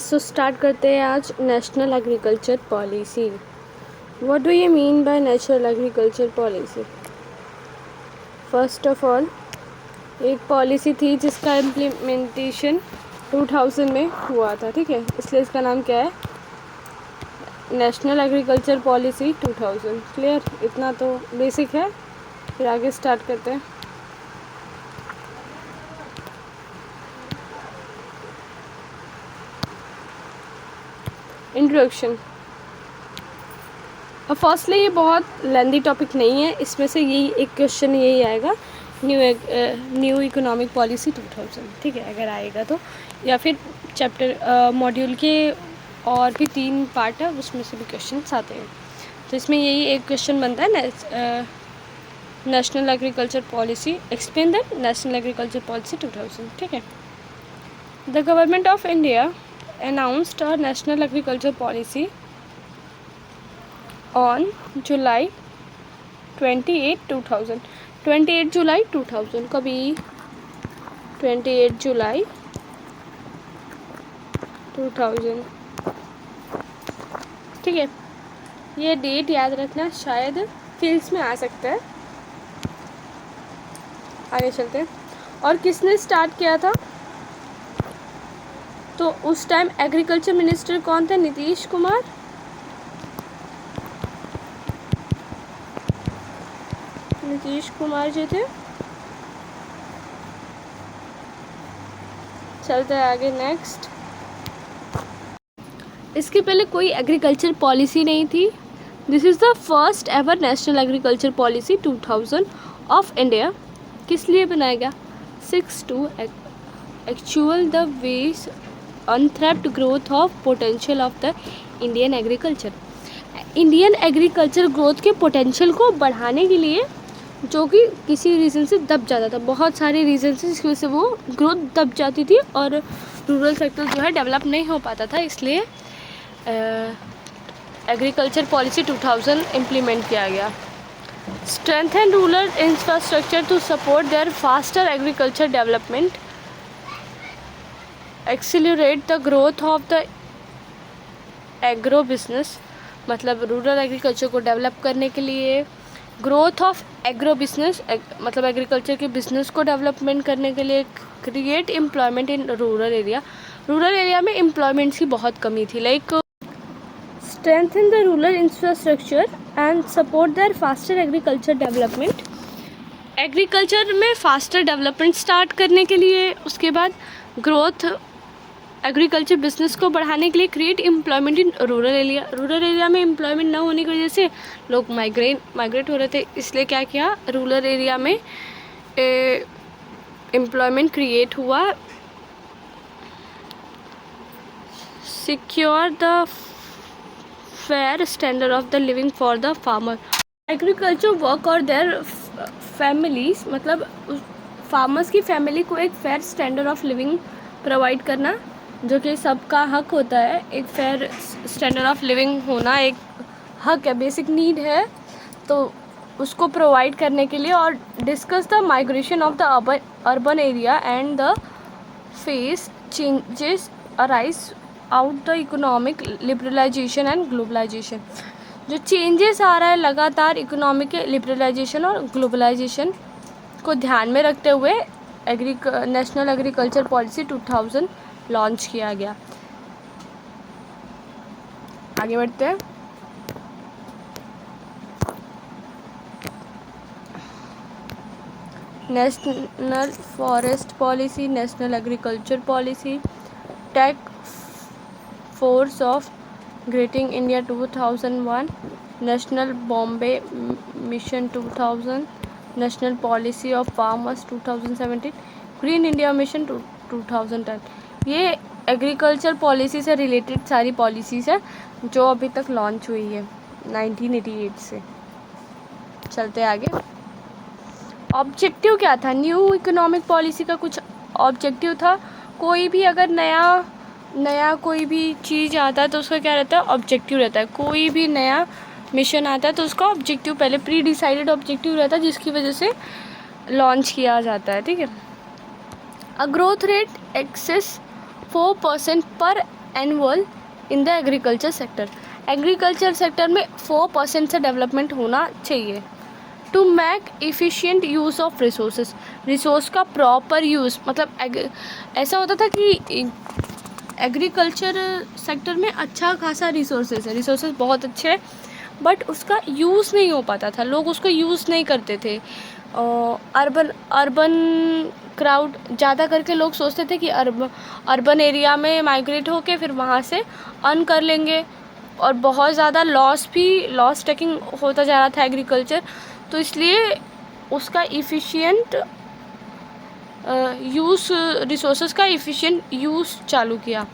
So start करते हैं आज national agriculture policy. What do you mean by national agriculture policy? First of all, एक policy थी जिसका इम्प्लीमेंटेशन 2000 में हुआ था, ठीक है, इसलिए इसका नाम क्या है? National agriculture policy 2000। क्लियर? इतना तो बेसिक है, फिर आगे स्टार्ट करते हैं। इंट्रोडक्शन। फर्स्टली ये बहुत लेंदी टॉपिक नहीं है, इसमें से यही एक क्वेश्चन यही आएगा, न्यू इकोनॉमिक पॉलिसी 2000, ठीक है, अगर आएगा तो, या फिर चैप्टर मॉड्यूल के और भी 3 पार्ट है उसमें से भी क्वेश्चन आते हैं, तो इसमें यही एक क्वेश्चन बनता है national agriculture policy, explain the national agriculture policy 2000, ठीक है। The government of India announced a national agriculture policy on July 28, 2000। 28 जुलाई 2000 कभी 28 जुलाई 2000, ठीक है। ये डेट याद रखना, शायद फील्ड्स में आ सकता है। आगे चलते हैं। और किसने स्टार्ट किया था? तो उस टाइम एग्रीकल्चर मिनिस्टर कौन थे? नीतीश कुमार। नीतीश कुमार जी थे। चलते हैं आगे नेक्स्ट। इसके पहले कोई एग्रीकल्चर पॉलिसी नहीं थी। This is the first ever national agriculture policy 2000 of India. किस लिए बनाया गया? 6 to actual the vast untapped growth of potential of the Indian agriculture. Indian agriculture growth के पोटेंशियल को बढ़ाने के लिए, जो कि किसी रीज़न से दब जाता था, बहुत सारे रीज़न से जिसकी वजह से वो ग्रोथ दब जाती थी और रूरल सेक्टर जो है डेवलप नहीं हो पाता था, इसलिए एग्रीकल्चर पॉलिसी 2000 इम्प्लीमेंट किया गया। Strengthen rural infrastructure to support their faster agriculture development, accelerate the growth of the agro business, मतलब रूरल एग्रीकल्चर को डेवलप करने के लिए, ग्रोथ ऑफ एग्रो बिजनेस मतलब एग्रीकल्चर के बिजनेस को डेवलपमेंट करने के लिए, create employment in rural area. Rural area में एम्प्लॉयमेंट्स की बहुत कमी थी। Like strengthen the rural infrastructure and support their faster agriculture development. Agriculture में फास्टर डेवलपमेंट स्टार्ट करने के लिए, उसके बाद ग्रोथ एग्रीकल्चर बिजनेस को बढ़ाने के लिए, create employment in rural area. Rural area में एम्प्लॉयमेंट ना होने की वजह से लोग माइग्रेट हो रहे थे, इसलिए क्या किया, रूरल एरिया में एम्प्लॉयमेंट क्रिएट हुआ। Secure the fair standard of the living for the farmer. Agriculture work और देयर फैमिलीज, मतलब फार्मर्स की फैमिली को एक fair standard of living provide करना, जो कि सबका हक होता है। एक फेयर स्टैंडर्ड ऑफ लिविंग होना एक हक है, बेसिक नीड है, तो उसको प्रोवाइड करने के लिए। और discuss the migration of the urban area and the face changes arise out the economic liberalisation and globalisation. जो चेंजेस आ रहा है लगातार इकोनॉमिक लिबरलाइजेशन और ग्लोबलाइजेशन को ध्यान में रखते हुए नेशनल एग्रीकल्चर पॉलिसी 2000 लॉन्च किया गया। आगे बढ़ते हैं। National forest policy, national agriculture policy, task force of greening India 2001, national bamboo mission 2000, national policy of farmers 2017, green India mission 2010। ये एग्रीकल्चर पॉलिसी से रिलेटेड सारी पॉलिसीज़ है जो अभी तक लॉन्च हुई है 1988 से। चलते आगे। ऑब्जेक्टिव क्या था? न्यू इकोनॉमिक पॉलिसी का कुछ ऑब्जेक्टिव था। कोई भी अगर नया कोई भी चीज़ आता है तो उसका क्या रहता है? ऑब्जेक्टिव रहता है। कोई भी नया मिशन आता है तो उसका ऑब्जेक्टिव पहले प्री डिसाइडेड ऑब्जेक्टिव रहता है, जिसकी वजह से लॉन्च किया जाता है, ठीक है। अ ग्रोथ रेट एक्सेस 4% पर annual in the agriculture sector. Agriculture sector में 4% से डेवलपमेंट होना चाहिए। To make efficient use of resources, resource का प्रॉपर यूज़, मतलब ऐसा होता था कि एग्रीकल्चर सेक्टर में अच्छा खासा रिसोर्सेज है, रिसोर्सेज बहुत अच्छे हैं, बट उसका यूज़ नहीं हो पाता था, लोग उसको यूज़ नहीं करते थे। अर्बन क्राउड ज़्यादा करके लोग सोचते थे कि अर्बन एरिया में माइग्रेट होके फिर वहाँ से अर्न कर लेंगे, और बहुत ज़्यादा लॉस टेकिंग होता जा रहा था एग्रीकल्चर, तो इसलिए उसका इफ़िशियंट यूज़, रिसोर्सेज का इफ़िशियंट यूज़ चालू किया।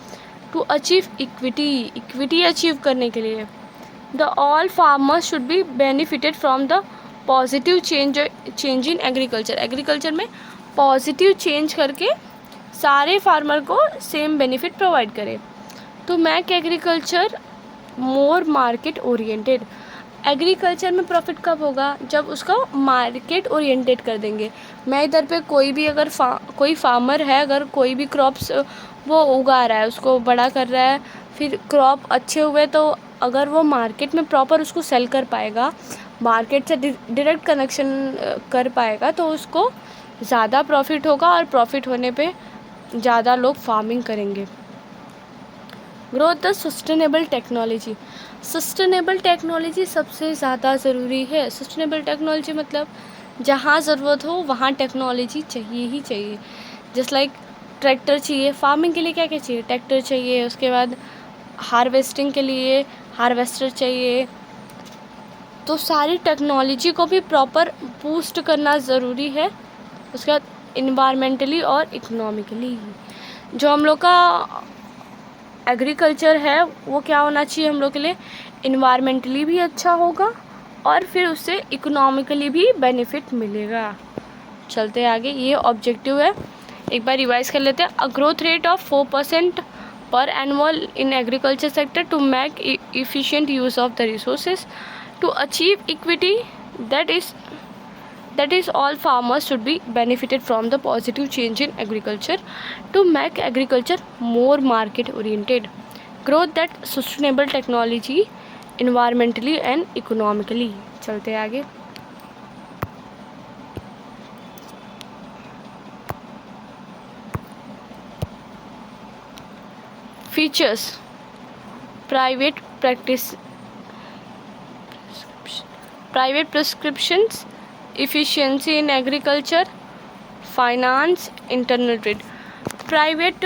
टू अचीव इक्विटी अचीव करने के लिए the all farmers should be benefited from the positive change in agriculture में पॉजिटिव चेंज करके सारे फार्मर को सेम बेनिफिट प्रोवाइड करे। To make agriculture more market oriented, agriculture में प्रॉफिट कब होगा, जब उसका मार्केट ओरिएंटेड कर देंगे। मैं इधर पे कोई भी अगर कोई फार्मर है, अगर कोई भी क्रॉप्स वो उगा रहा है, उसको बड़ा कर रहा है, फिर क्रॉप अच्छे हुए, तो अगर वो मार्केट में प्रॉपर उसको सेल कर पाएगा, मार्केट से डायरेक्ट कनेक्शन कर पाएगा, तो उसको ज़्यादा प्रॉफिट होगा, और प्रॉफिट होने पे ज़्यादा लोग फार्मिंग करेंगे। Growth the sustainable technology, sustainable technology सबसे ज़्यादा ज़रूरी है। सस्टेनेबल टेक्नोलॉजी मतलब जहाँ ज़रूरत हो वहाँ टेक्नोलॉजी चाहिए ही चाहिए। जस्ट लाइक ट्रैक्टर चाहिए, फार्मिंग के लिए क्या क्या चाहिए, ट्रैक्टर चाहिए, उसके बाद हार्वेस्टिंग के लिए हार्वेस्टर चाहिए, तो सारी टेक्नोलॉजी को भी प्रॉपर बूस्ट करना ज़रूरी है। उसके बाद इन्वायरमेंटली और इकोनॉमिकली जो हम लोग का एग्रीकल्चर है वो क्या होना चाहिए हम लोग के लिए, इन्वायरमेंटली भी अच्छा होगा, और फिर उससे इकोनॉमिकली भी बेनिफिट मिलेगा। चलते आगे, ये ऑब्जेक्टिव है, एक बार रिवाइज कर लेते हैं। अ ग्रोथ रेट ऑफ 4% पर annual in agriculture sector to make efficient use of the resources, to achieve equity, that is all farmers should be benefited from the positive change in agriculture, to make agriculture more market oriented, growth that sustainable technology environmentally and economically। चलते हैं आगे। Features, private prescriptions, efficiency in agriculture, finance, internal trade. Private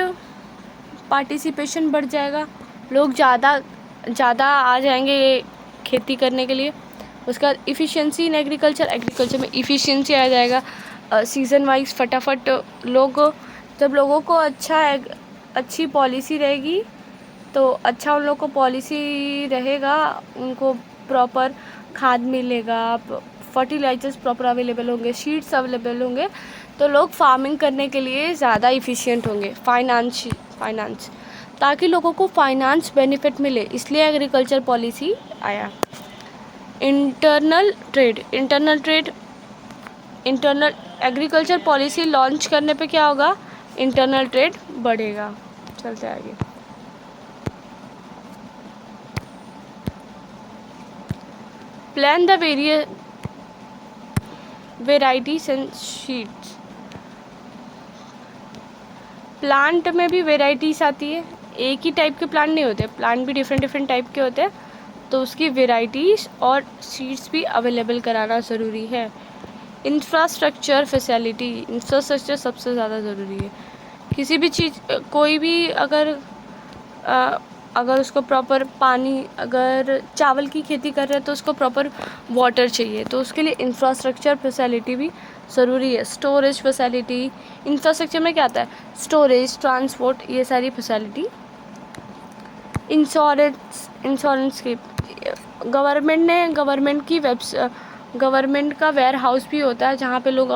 participation बढ़ जाएगा, लोग ज़्यादा आ जाएंगे खेती करने के लिए। उसके बाद इफ़िशियंसी इन एग्रीकल्चर में इफ़िशियंसी आ जाएगा, सीज़न वाइज फटाफट जब लोगों को अच्छी पॉलिसी रहेगी, तो अच्छा उन लोग को पॉलिसी रहेगा, उनको प्रॉपर खाद मिलेगा, फर्टिलाइजर्स प्रॉपर अवेलेबल होंगे, सीड्स अवेलेबल होंगे, तो लोग फार्मिंग करने के लिए ज़्यादा इफ़िशियंट होंगे। फाइनेंस, ताकि लोगों को फाइनेंस बेनिफिट मिले, इसलिए एग्रीकल्चर पॉलिसी आया। इंटरनल एग्रीकल्चर पॉलिसी लॉन्च करने पे क्या होगा, इंटरनल ट्रेड बढ़ेगा। चलते आगे। Plan the varieties and seeds, plant में भी वेराइटीज़ आती है, एक ही टाइप के प्लांट नहीं होते, प्लांट भी डिफरेंट टाइप के होते हैं, तो उसकी वेराइटीज़ और सीड्स भी अवेलेबल कराना ज़रूरी है। इंफ्रास्ट्रक्चर सबसे ज़्यादा ज़रूरी है। किसी भी चीज़, कोई भी अगर उसको प्रॉपर पानी, अगर चावल की खेती कर रहे हैं तो उसको प्रॉपर वाटर चाहिए, तो उसके लिए इंफ्रास्ट्रक्चर फैसिलिटी भी ज़रूरी है। स्टोरेज फैसिलिटी, इंफ्रास्ट्रक्चर में क्या आता है, स्टोरेज, ट्रांसपोर्ट, ये सारी फैसिलिटी। इंश्योरेंस की गवर्नमेंट का वेयर हाउस भी होता है, जहाँ पे लोग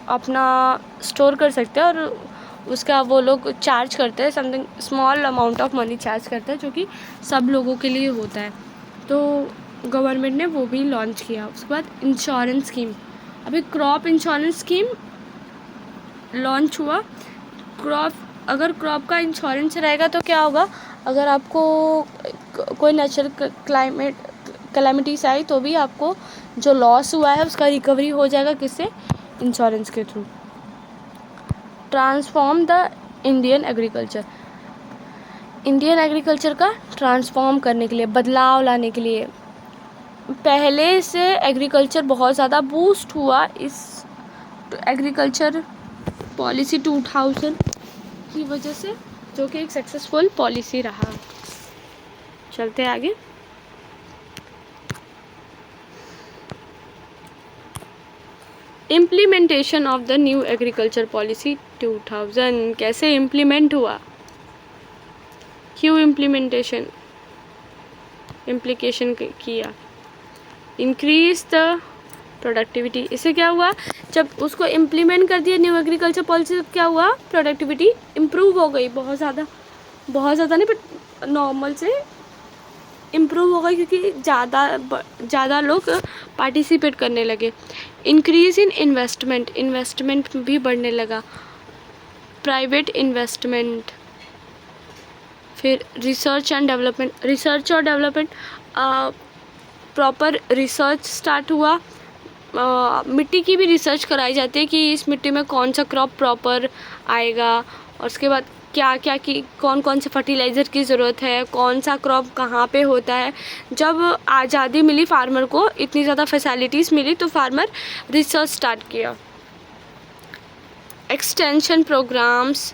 अपना स्टोर कर सकते हैं, और उसका वो लोग चार्ज करते हैं, something small amount of money charge करते हैं, जो कि सब लोगों के लिए होता है, तो गवर्नमेंट ने वो भी लॉन्च किया। उसके बाद इंश्योरेंस स्कीम, अभी क्रॉप इंश्योरेंस स्कीम लॉन्च हुआ। अगर क्रॉप का इंश्योरेंस रहेगा तो क्या होगा, अगर आपको कोई नेचुरल कैलेमिटीज आई तो भी आपको जो लॉस हुआ है उसका रिकवरी हो जाएगा, किससे, इंश्योरेंस के through. Transform the Indian agriculture, Indian agriculture का ट्रांसफॉर्म करने के लिए, बदलाव लाने के लिए। पहले से एग्रीकल्चर बहुत ज़्यादा बूस्ट हुआ इस एग्रीकल्चर पॉलिसी 2000 की वजह से, जो कि एक सक्सेसफुल पॉलिसी रहा। चलते आगे। Implementation of the new agriculture policy 2000 कैसे इम्प्लीमेंट हुआ, क्यों इम्प्लीकेशन किया। इंक्रीज द प्रोडक्टिविटी, इससे क्या हुआ, जब उसको इम्प्लीमेंट कर दिया न्यू एग्रीकल्चर पॉलिसी, तो क्या हुआ, प्रोडक्टिविटी इम्प्रूव हो गई, बहुत ज़्यादा नहीं बट नॉर्मल से इम्प्रूव हो गई, क्योंकि ज़्यादा लोग पार्टिसिपेट करने लगे। इंक्रीज इन इन्वेस्टमेंट भी बढ़ने लगा, प्राइवेट इन्वेस्टमेंट। फिर रिसर्च और डेवलपमेंट, प्रॉपर रिसर्च स्टार्ट हुआ। मिट्टी की भी रिसर्च कराई जाती है कि इस मिट्टी में कौन सा क्रॉप प्रॉपर आएगा, और उसके बाद कौन से फर्टिलाइज़र की ज़रूरत है, कौन सा क्रॉप कहाँ पे होता है। जब आज़ादी मिली फार्मर को, इतनी ज़्यादा फैसिलिटीज़ मिली, तो फार्मर रिसर्च स्टार्ट किया। एक्सटेंशन प्रोग्राम्स,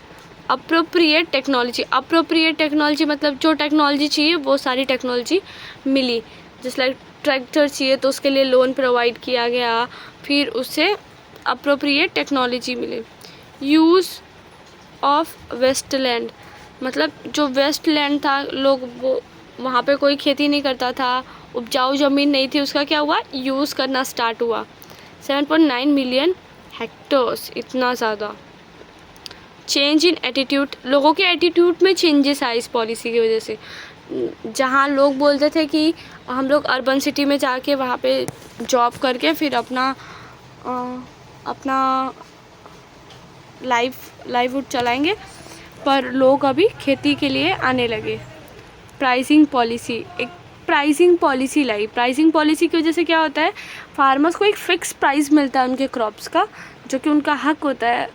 अप्रोप्रिएट टेक्नोलॉजी मतलब जो टेक्नोलॉजी चाहिए वो सारी टेक्नोलॉजी मिली। जैसे लाइक ट्रैक्टर चाहिए तो उसके लिए लोन प्रोवाइड किया गया, फिर उससे अप्रोप्रिएट टेक्नोलॉजी मिले। यूज़ ऑफ वेस्टलैंड, मतलब जो वेस्टलैंड था, लोग वो वहाँ पे कोई खेती नहीं करता था, उपजाऊ ज़मीन नहीं थी, उसका क्या हुआ, यूज़ करना स्टार्ट हुआ। 7.9 मिलियन हेक्टर्स, इतना ज़्यादा। चेंज इन एटीट्यूड, लोगों के एटीट्यूड में चेंजेस आए इस पॉलिसी की वजह से। जहाँ लोग बोलते थे कि हम लोग अर्बन सिटी में जाके वहाँ पे जॉब करके फिर अपना लाइवहुड चलाएंगे, पर लोग अभी खेती के लिए आने लगे। प्राइसिंग पॉलिसी लाई। प्राइसिंग पॉलिसी की वजह से क्या होता है, फार्मर्स को एक फ़िक्स प्राइस मिलता है उनके क्रॉप्स का, जो कि उनका हक होता है।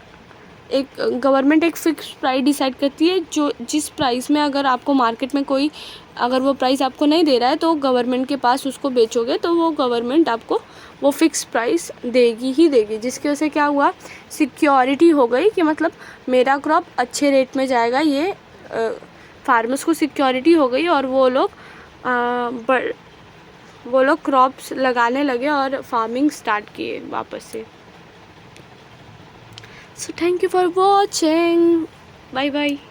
एक गवर्नमेंट एक फ़िक्स प्राइस डिसाइड करती है, जो जिस प्राइस में अगर आपको मार्केट में कोई अगर वो प्राइस आपको नहीं दे रहा है तो गवर्नमेंट के पास उसको बेचोगे तो वो गवर्नमेंट आपको वो फ़िक्स प्राइस देगी ही देगी। जिसकी वजह से क्या हुआ, सिक्योरिटी हो गई कि मतलब मेरा क्रॉप अच्छे रेट में जाएगा, ये फार्मर्स को सिक्योरिटी हो गई, और वो लोग क्रॉप्स लगाने लगे और फार्मिंग स्टार्ट किए वापस से। So thank you for watching. Bye bye.